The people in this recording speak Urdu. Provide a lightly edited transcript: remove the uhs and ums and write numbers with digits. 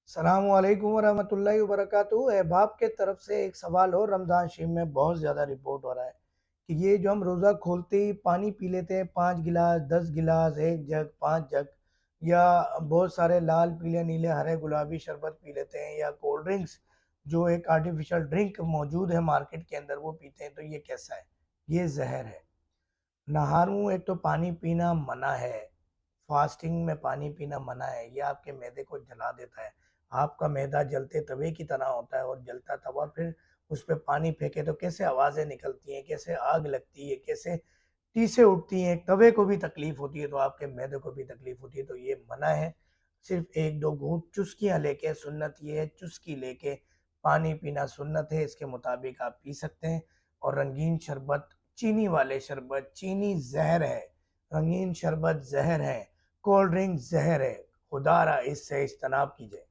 السلام علیکم ورحمۃ اللہ وبرکاتہ۔ احباب کے طرف سے ایک سوال اور رمضان شریف میں بہت زیادہ رپورٹ ہو رہا ہے کہ یہ جو ہم روزہ کھولتے ہی پانی پی لیتے ہیں 5 گلاس 10 گلاس 1 جگ 5 جگ، یا بہت سارے لال پیلے نیلے ہرے گلابی شربت پی لیتے ہیں، یا کولڈ ڈرنکس جو ایک آرٹیفیشل ڈرنک موجود ہے مارکیٹ کے اندر وہ پیتے ہیں، تو یہ کیسا ہے؟ یہ زہر ہے۔ نہاروں ایک تو پانی پینا منع ہے، فاسٹنگ میں پانی پینا منع ہے، یہ آپ کے معدے کو جلا دیتا ہے۔ آپ کا معدہ جلتے توے کی طرح ہوتا ہے، اور جلتا توا پھر اس پہ پانی پھینکے تو کیسے آوازیں نکلتی ہیں، کیسے آگ لگتی ہے، کیسے ٹیسیں اٹھتی ہیں، توے کو بھی تکلیف ہوتی ہے تو آپ کے معدے کو بھی تکلیف ہوتی ہے، تو یہ منع ہے۔ صرف 1 2 گھونٹ چسکیاں لے کے، سنت یہ ہے چسکی لے کے پانی پینا سنت ہے، اس کے مطابق آپ پی سکتے ہیں۔ اور رنگین شربت، چینی والے شربت، چینی زہر ہے، رنگین شربت زہر ہے، کولڈ ڈرنک زہر ہے، خدا را اس سے اجتناب کیجئے۔